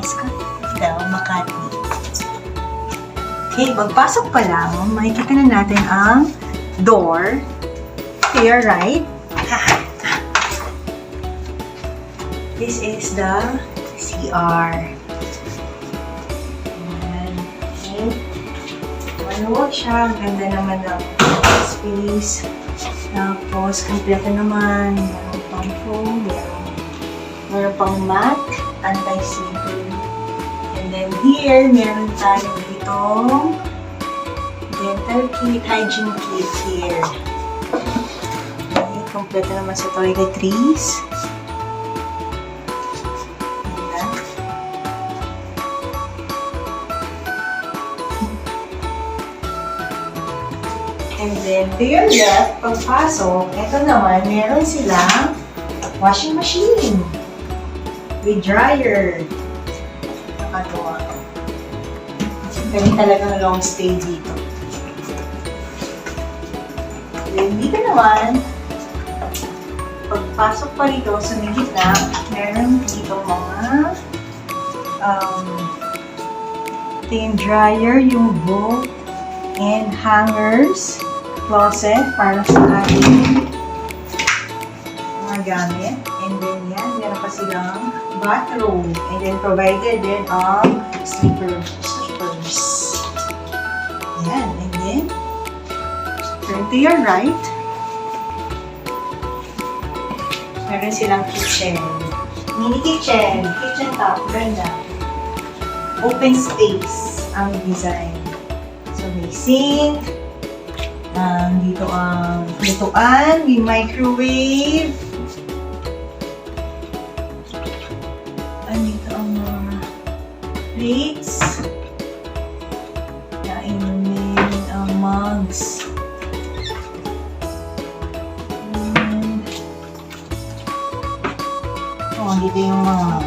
desk ng Makati. Okay, pagpasok pa lang, makikita na natin ang door to your right. This is the CR. Ayan. Okay. Maluwag siya. Ganda naman ng space. Tapos, kompleto naman. Meron pang foam. Meron pang mat. Anti-slippery. And then here, meron tayo ditong dental kit, hygiene kit here. Okay, kompleto naman sa toiletries. And then, to your left, pagpasok, ito naman, meron silang washing machine with dryer. Nakatuwa. Kami talagang long stay dito. Then, dito naman, pagpasok pa dito sa may gitna, meron dito mga ito yung dryer, yung bowl, and hangers, closet para sa ating mga gamit. And then yan, meron pa silang bathroom. And then provided din ang sleepers. Yan, and then turn to your right. Meron silang kitchen. Mini kitchen. Kitchen top. Ganda. Open space ang design. So, may sink. Dito ang lutuan. May microwave. Dito ang mga plates. Nainumin ang mugs. Dito yung mga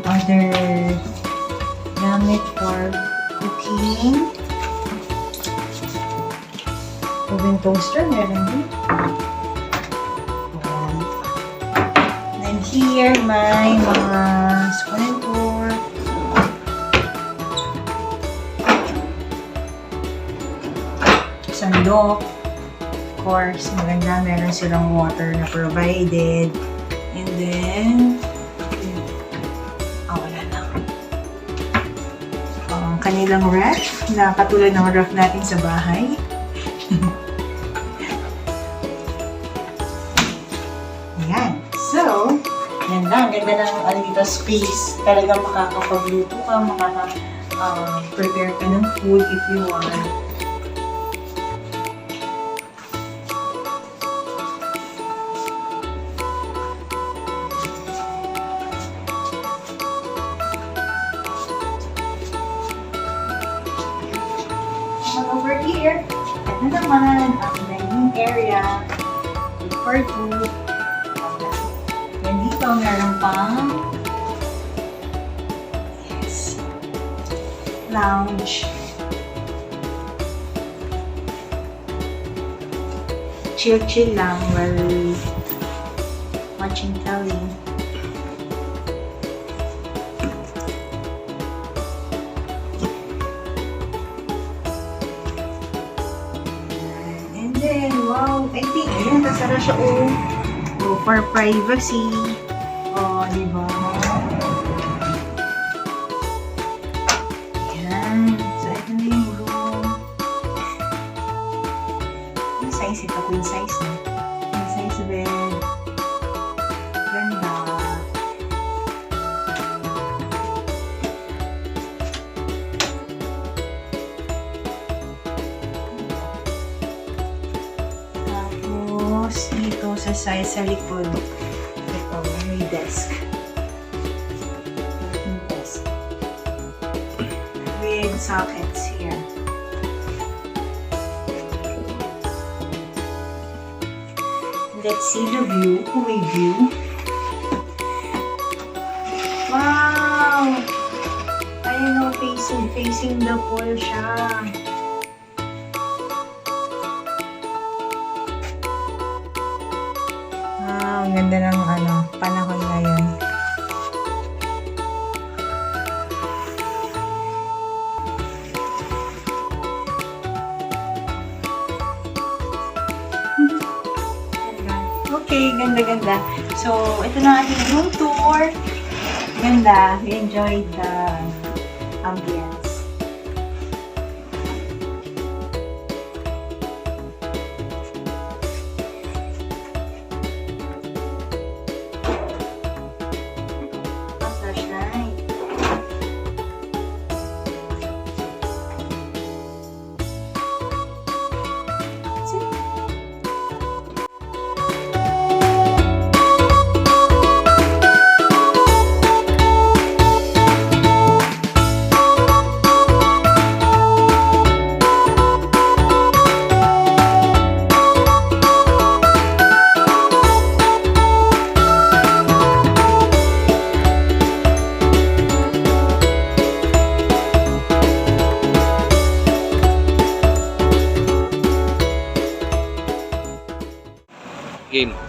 other gamit for cooking. Oven toaster, meron din. And then here, may mga spoon and fork. Sandok. Of course, maganda. Meron silang water na provided. And then, wala lang. Kanilang ref, na katulad ng ref natin sa bahay. Ayan. So, yan lang. Ganda ng dito space. Talagang makakapagluto ka, makaka-prepare ka ng food if you want. Over here, ito naman ang dining area for food. And dito meron pang lounge. Chill lang while watching telly. Wow, I think, ayan, kasara siya, for privacy. Diba? Ayan, so ito na yung room. Yung size ito, queen size na. Queen size bed. Ganda. Dito sa side, sa likod, ito, may desk. With sockets here. Let's see the view, kung may view. Wow! Ayun o, facing the pool siya. Ang ganda ng panahon ngayon. Okay, ganda-ganda. So, ito na ating room tour. Ganda. We enjoyed the ambience. Flashlight. That's it. Game.